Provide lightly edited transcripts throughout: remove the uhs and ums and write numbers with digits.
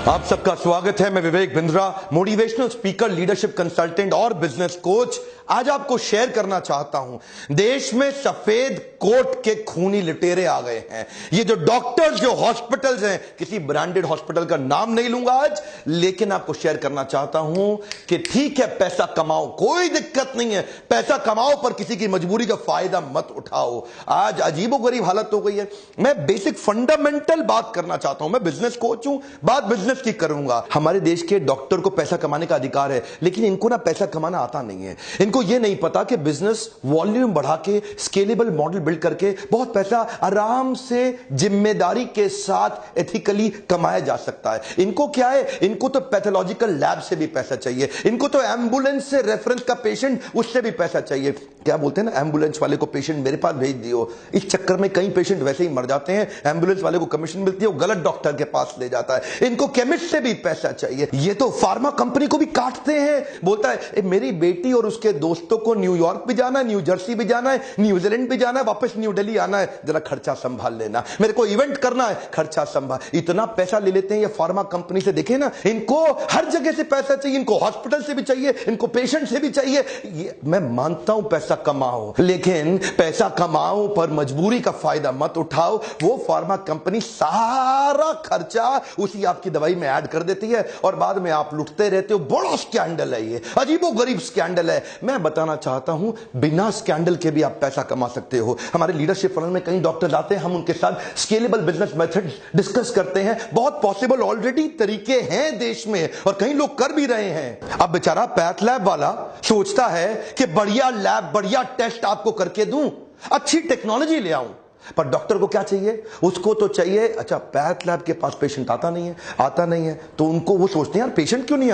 आप सबका स्वागत है। मैं Vivek Bindra, motivational speaker, leadership consultant और बिजनेस कोच। आज आपको शेयर करना चाहता हूं, देश में सफेद कोट के खूनी लुटेरे आ गए हैं। ये जो डॉक्टर्स, जो हॉस्पिटल्स हैं, किसी ब्रांडेड हॉस्पिटल का नाम नहीं लूंगा आज, लेकिन आपको शेयर करना चाहता हूं कि ठीक है, पैसा कमाओ, कोई दिक्कत नहीं है, पैसा कमाओ, पर किसी की मजबूरी का फायदा मत उठाओ। आज अजीबोगरीब हालत हो गई है। मैं बेसिक फंडामेंटल बात करना चाहता हूं। मैं बिजनेस कोच हूं, बात बिजनेस की करूंगा। हमारे देश के डॉक्टर को पैसा कमाने का अधिकार है, लेकिन इनको ना पैसा कमाना आता नहीं है। इनको ये नहीं पता कि बिजनेस वॉल्यूम बढ़ा के, स्केलेबल मॉडल बिल्ड करके बहुत पैसा आराम से, जिम्मेदारी के साथ, एथिकली कमाया जा सकता है। इनको क्या है, इनको तो पैथोलॉजिकल लैब से भी पैसा चाहिए, इनको तो एम्बुलेंस से रेफरेंस का पेशेंट, उससे भी पैसा चाहिए। क्या बोलते हैं ना, एम्बुलेंस वाले को पेशेंट मेरे पास भेज दियो। इस चक्कर में कई पेशेंट वैसे ही मर जाते हैं। एम्बुलेंस वाले को कमीशन मिलती है, वो गलत डॉक्टर के पास ले जाता है। इनको केमिस्ट से भी पैसा चाहिए। ये तो फार्मा कंपनी को भी काटते हैं। बोलता है मेरी बेटी और उसके दोस्तों को न्यूयॉर्क भी जाना है, न्यू जर्सी भी जाना है, न्यूजीलैंड भी जाना है, वापस न्यू दिल्ली आना है, जरा खर्चा संभाल लेना। मेरे को इवेंट करना है, खर्चा संभाल। इतना पैसा ले लेते हैं ये फार्मा कंपनी से। देखे ना, इनको हर जगह से पैसा चाहिए, इनको हॉस्पिटल से भी चाहिए, इनको पेशेंट से भी चाहिए। मैं मानता हूं पैसा कमाओ, लेकिन पैसा कमाओ पर मजबूरी का फायदा मत उठाओ। वो फार्मा कंपनी सारा खर्चा उसी आपकी दवाई में ऐड कर देती है और बाद में आप लुटते रहते हो। बड़ा स्कैंडल है ये, अजीबोगरीब स्कैंडल है। मैं बताना चाहता हूं, बिना स्कैंडल के भी आप पैसा कमा सकते हो। हमारे लीडरशिप फनल में कई डॉक्टर्स आते हैं, हम उनके साथ स्केलेबल बिजनेस मेथड डिस्कस करते हैं। बहुत पॉसिबल ऑलरेडी तरीके हैं देश में और कई लोग कर भी रहे हैं। अब बेचारा पैथ लैब वाला सोचता है कि बढ़िया लैब, बढ़िया टेस्ट आपको करके दूं, अच्छी टेक्नोलॉजी ले आऊं, पर डॉक्टर को क्या चाहिए? उसको तो चाहिए, अच्छा पैथ लैब के पास पेशेंट आता नहीं है, तो उनको वो सोचते हैं यार पेशेंट क्यों नहीं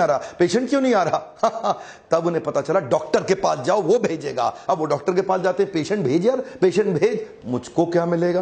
आ रहा तब उन्हें पता चला डॉक्टर के पास जाओ, वो भेजेगा। अब वो डॉक्टर के पास जाते हैं, पेशेंट भेज यार, पेशेंट भेज, मुझको क्या मिलेगा?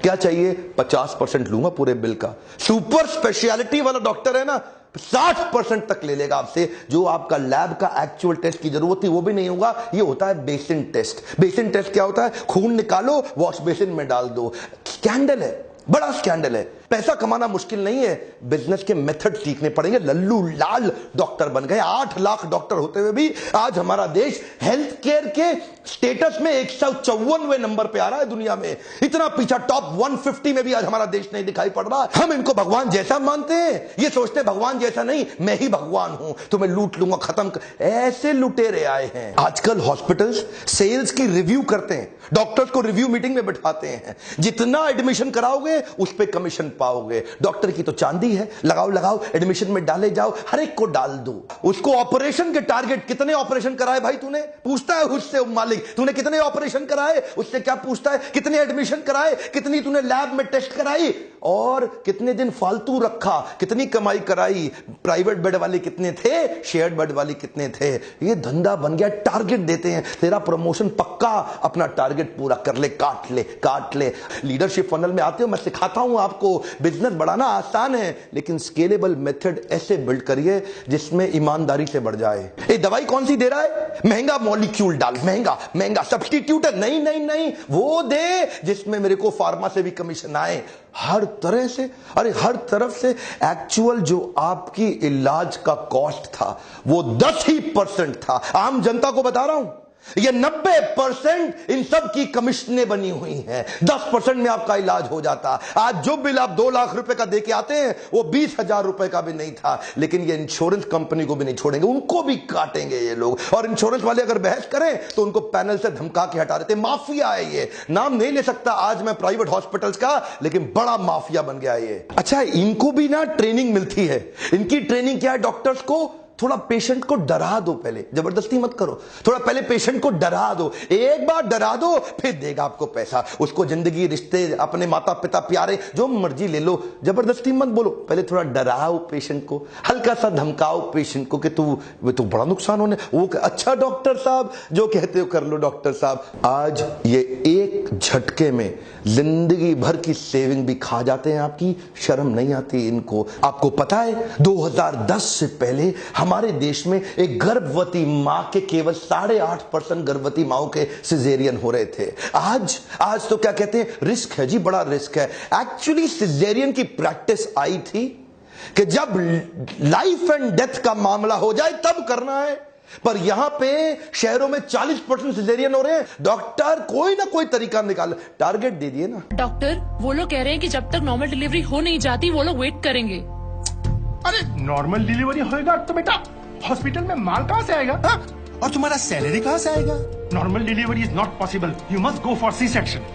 क्या चाहिए? 50% लूंगा पूरे बिल का। सुपर स्पेशलिटी वाला डॉक्टर है ना, 60% तक ले लेगा आपसे। जो आपका लैब का एक्चुअल टेस्ट की जरूरत थी वो भी नहीं होगा। ये होता है बेसिन टेस्ट। बेसिन टेस्ट क्या होता है? खून निकालो, वॉश बेसिन में डाल दो। स्कैंडल है, बड़ा स्कैंडल है। पैसा कमाना मुश्किल नहीं है, बिजनेस के मेथड सीखने पड़ेंगे। लल्लू लाल डॉक्टर बन गए। 8 लाख डॉक्टर होते हुए भी आज हमारा देश हेल्थ केयर के स्टेटस में 154वें नंबर पे आ रहा है दुनिया में। इतना पीछा, टॉप 150 में भी आज हमारा देश नहीं दिखाई पड़ रहा। हम इनको भगवान जैसा मानते हैं, ये सोचते हैं भगवान जैसा नहीं, मैं ही भगवान हूं, तो मैं लूट लूंगा, खत्म कर। ऐसे लुटेरे आए हैं। आजकल हॉस्पिटल्स सेल्स की रिव्यू करते हैं, डॉक्टर्स को रिव्यू मीटिंग में बिठाते हैं। जितना एडमिशन कराओगे उस पर कमीशन पाओगे। डॉक्टर की तो चांदी है, लगाओ, एडमिशन में डाले जाओ, हर एक को डाल दो। उसको ऑपरेशन के टारगेट, कितने ऑपरेशन कराए भाई तूने, पूछता है उससे मालिक, तूने कितने ऑपरेशन कराए? उससे क्या पूछता है? कितने एडमिशन कराए, कितनी तूने लैब में टेस्ट कराई, और कितने दिन फालतू रखा, कितनी कमाई कराई, प्राइवेट बेड वाले कितने थे, शेयर्ड बेड वाले कितने थे। ये धंधा बन गया। टारगेट देते हैं, तेरा प्रमोशन पक्का, अपना टारगेट पूरा कर ले, काट ले। लीडरशिप फनल में आते हो, मैं सिखाता हूं आपको, बिजनेस बढ़ाना आसान है, लेकिन स्केलेबल मेथड ऐसे बिल्ड करिए जिसमें ईमानदारी से बढ़ जाए। ये दवाई कौन सी दे रहा है? महंगा मॉलिक्यूल डाल, महंगा सब्स्टिट्यूट है, नहीं, वो दे जिसमें मेरे को फार्मा से भी कमीशन आए। हर तरह से, अरे हर तरफ से। एक्चुअल जो आपकी इलाज का कॉस्ट था वो 10% था। आम जनता को बता रहा हूं, ये 90% इन सब की कमीशनें बनी हुई हैं। 10% में आपका इलाज हो जाता। आज जो बिल आप 2 लाख रुपए का देके आते हैं वो 20,000 रुपए का भी नहीं था। लेकिन ये इंश्योरेंस कंपनी को भी नहीं छोड़ेंगे, उनको भी काटेंगे ये लोग। और इंश्योरेंस वाले अगर बहस करें तो उनको पैनल से धमका के हटा देते। माफिया है ये, नाम नहीं ले सकता आज मैं प्राइवेट हॉस्पिटल्स का, लेकिन बड़ा माफिया बन गया ये। अच्छा, इनको भी ना ट्रेनिंग मिलती है। इनकी ट्रेनिंग क्या है? डॉक्टर्स को थोड़ा पेशेंट को डरा दो, पहले जबरदस्ती मत करो, थोड़ा पहले पेशेंट को डरा दो। एक बार डरा दो, फिर देगा आपको पैसा। उसको जिंदगी, रिश्ते, अपने माता पिता, प्यारे, जो मर्जी ले लो, जबरदस्ती मत बोलो। पहले थोड़ा डराओ पेशेंट को, हल्का सा धमकाओ पेशेंट को कि तू बड़ा नुकसान होने। वो अच्छा डॉक्टर साहब, जो कहते हो कर लो डॉक्टर साहब। आज ये एक झटके में जिंदगी भर की सेविंग भी खा जाते हैं आपकी। शर्म नहीं आती इनको। आपको पता है 2010 से पहले हमारे देश में एक गर्भवती मां के केवल 8.5% गर्भवती माओं के सिजेरियन हो रहे थे। आज तो क्या कहते हैं, रिस्क है जी, बड़ा रिस्क है। एक्चुअली सिजेरियन की प्रैक्टिस आई थी कि जब लाइफ एंड डेथ का मामला हो जाए तब करना है। पर यहां पे शहरों में 40% सिजेरियन हो रहे हैं। डॉक्टर कोई ना कोई तरीका निकाल, टारगेट दे दिए ना। डॉक्टर वो लोग कह रहे हैं कि जब तक नॉर्मल डिलीवरी हो नहीं जाती वो लोग वेट करेंगे। अरे नॉर्मल डिलीवरी होएगा तो बेटा हॉस्पिटल में माल कहां से आएगा? हा? और तुम्हारा सैलरी कहां से आएगा? Normal delivery is not possible, you must go for C section.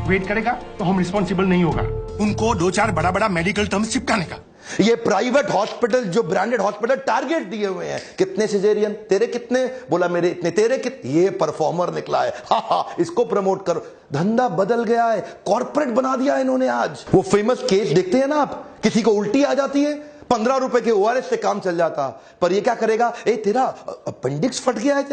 Wait करेगा तो हम रिस्पॉन्सिबल नहीं होगा। उनको 2-4 बड़ा बड़ा मेडिकल टर्म्स चिपकाने का। ये प्राइवेट हॉस्पिटल, जो ब्रांडेड हॉस्पिटल, टारगेट दिए हुए हैं। कितने सिजेरियन? तेरे कितने? बोला मेरे इतने। तेरे कितने? ये परफॉर्मर निकला है, हा, इसको प्रमोट करो। धंधा बदल गया है, कॉर्पोरेट बना दिया है इन्होंने। आज वो फेमस केस देखते हैं ना आप, किसी को उल्टी आ जाती है, 15 रुपए के ORS से काम चल जाता। पर ये क्या करेगा? तेरा अपेंडिक्स फट गया है,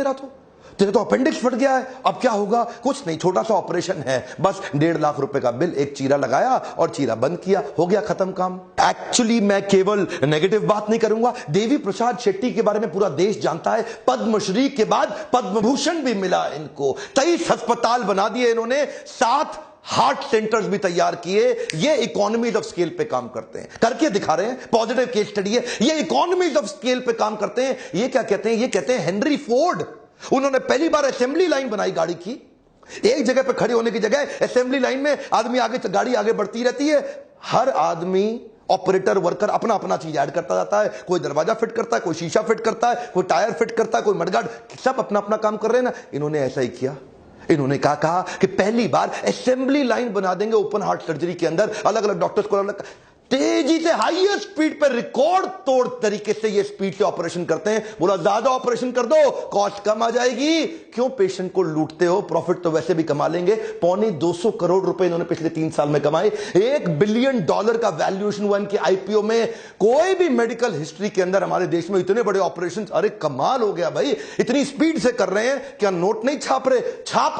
तेरे तो अपेंडिक्स फट गया है, अब क्या होगा? कुछ नहीं, छोटा सा ऑपरेशन है, बस 1.5 लाख रुपए का बिल, एक चीरा लगाया और चीरा बंद किया, हो गया, खत्म काम। एक्चुअली मैं केवल नेगेटिव बात नहीं करूंगा। देवी प्रसाद शेट्टी के बारे में पूरा देश जानता है। पद्मश्री के बाद पद्म भूषण भी मिला इनको। 23 अस्पताल बना दिए इन्होंने, 7 हार्ट सेंटर्स भी तैयार किए। ये इकोनॉमीज ऑफ स्केल पे काम करते हैं, करके दिखा रहे हैं। पॉजिटिव केस स्टडी है, ये इकोनॉमीज ऑफ स्केल पे काम करते हैं। ये क्या कहते हैं? ये कहते हैं हेनरी फोर्ड। उन्होंने पहली बार असेंबली लाइन बनाई गाड़ी की। एक जगह पे खड़े होने की जगह असेंबली लाइन में आदमी आगे, गाड़ी आगे बढ़ती रहती है। हर आदमी, ऑपरेटर, वर्कर अपना अपना चीज ऐड करता जाता है। कोई दरवाजा फिट करता है, कोई शीशा फिट करता है, कोई टायर फिट करता है, कोई मडगार्ड, सब अपना अपना काम कर रहे हैं ना। इन्होंने ऐसा ही किया। इन्होंने कहा कि पहली बार असेंबली लाइन बना देंगे ओपन हार्ट सर्जरी के अंदर। अलग अलग डॉक्टर्स को अलग तेजी से, हाईएस्ट स्पीड पर, रिकॉर्ड तोड़ तरीके से ये स्पीड से ऑपरेशन करते हैं। बोला ज्यादा ऑपरेशन कर दो, कॉस्ट कम आ जाएगी। क्यों पेशेंट को लूटते हो? प्रॉफिट तो वैसे भी कमा लेंगे। 250 करोड़ रुपए इन्होंने पिछले 3 साल में कमाए। $1 बिलियन का वैल्यूएशन हुआ इनकी IPO में। कोई भी मेडिकल हिस्ट्री के अंदर हमारे देश में इतने बड़े ऑपरेशन, अरे कमाल हो गया भाई। इतनी स्पीड से कर रहे हैं, क्या नोट नहीं छाप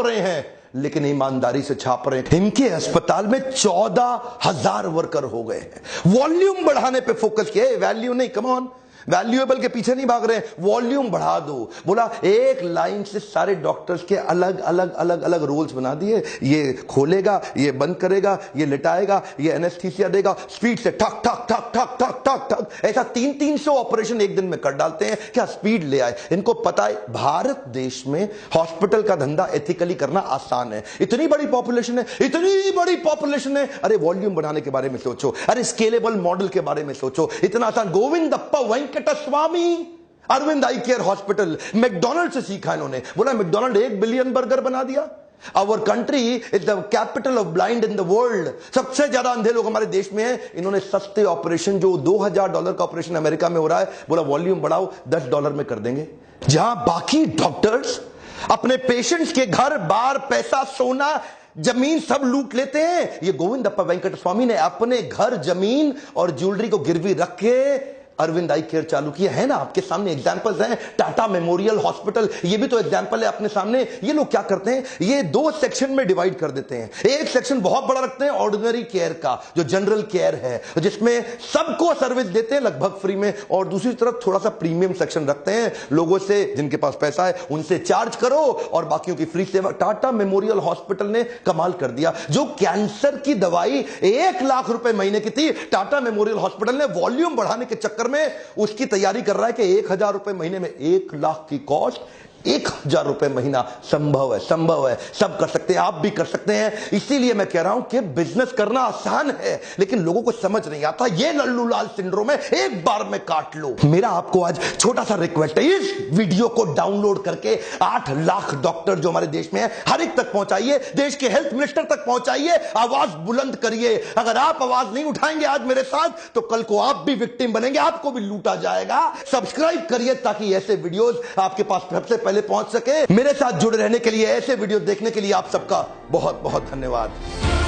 रहे हैं, लेकिन ईमानदारी से छाप रहे हैं। इनके अस्पताल में 14,000 वर्कर हो गए हैं। वॉल्यूम बढ़ाने पे फोकस किया, वैल्यू नहीं। कम ऑन, वैल्यूएबल के पीछे नहीं भाग रहे, वॉल्यूम बढ़ा दो। बोला एक लाइन से सारे डॉक्टर्स के अलग अलग अलग अलग रोल्स बना दिए। ये खोलेगा, ये बंद करेगा, ये लिटाएगा, ये एनेस्थीसिया देगा। स्पीड से ठक ठक ठक ठक ठक ठक ठक, ऐसा 300 ऑपरेशन एक दिन में कर डालते हैं। क्या स्पीड ले आए? इनको पता है भारत देश में हॉस्पिटल का धंधा एथिकली करना आसान है। इतनी बड़ी पॉपुलेशन है, इतनी बड़ी पॉपुलेशन है। अरे वॉल्यूम बढ़ाने के बारे में सोचो, अरे स्केलेबल मॉडल के बारे में सोचो। इतना आसान। गोविंदप्पा वेंकटस्वामी, अरविंद आई केयर हॉस्पिटल, मैकडॉनल्ड से सीखा इन्होंने। बोला मैकडॉनल्ड 1 बिलियन बर्गर बना दिया। Our country is the capital of blind in the world. सबसे ज्यादा अंधे लोग हमारे देश में हैं। इन्होंने सस्ते ऑपरेशन, जो $2,000 का ऑपरेशन अमेरिका में हो रहा है, बोला वॉल्यूम बढ़ाओ, $10 में कर देंगे। जहां बाकी डॉक्टर्स अपने पेशेंट्स के घर बार, पैसा, सोना, जमीन सब लूट लेते हैं, ये गोविंदप्पा वेंकटस्वामी ने अपने घर, जमीन और ज्वेलरी को गिरवी रख के अरविंद आई केयर चालू किया है ना। आपके सामने एग्जांपल्स हैं। टाटा मेमोरियल हॉस्पिटल, ये भी तो एग्जांपल है अपने सामने। ये लोग क्या करते हैं? ये 2 सेक्शन में डिवाइड कर देते हैं। एक सेक्शन बहुत बड़ा रखते हैं ऑर्डिनरी केयर का, जो जनरल केयर है, जिसमें सबको सर्विस देते हैं लगभग फ्री में, और दूसरी तरफ थोड़ा सा प्रीमियम सेक्शन रखते हैं। लोगों से, जिनके पास पैसा है उनसे चार्ज करो और बाकियों की फ्री सेवा। टाटा मेमोरियल हॉस्पिटल ने कमाल कर दिया। जो कैंसर की दवाई 1 लाख रुपए महीने की थी, टाटा मेमोरियल हॉस्पिटल ने वॉल्यूम बढ़ाने के चक्कर में उसकी तैयारी कर रहा है कि 1,000 रुपए महीने में, 1 लाख की कॉस्ट, 1,000 रुपए महीना। संभव है, संभव है, सब कर सकते हैं, आप भी कर सकते हैं। इसीलिए मैं कह रहा हूं कि बिजनेस करना आसान है, लेकिन लोगों को समझ नहीं आता। ये लल्लू लाल सिंड्रोम है, एक बार में काट लो। मेरा आपको आज छोटा सा रिक्वेस्ट है, इस वीडियो को डाउनलोड करके 8 लाख डॉक्टर जो हमारे देश में है, हर एक तक पहुंचाइए। देश के हेल्थ मिनिस्टर तक पहुंचाइए। आवाज बुलंद करिए। अगर आप आवाज नहीं उठाएंगे आज मेरे साथ, तो कल को आप भी विक्टिम बनेंगे, आपको भी लूटा जाएगा। सब्सक्राइब करिए ताकि ऐसे वीडियोस आपके पास सबसे पहले पहुंच सके। मेरे साथ जुड़े रहने के लिए, ऐसे वीडियो देखने के लिए आप सबका बहुत बहुत धन्यवाद।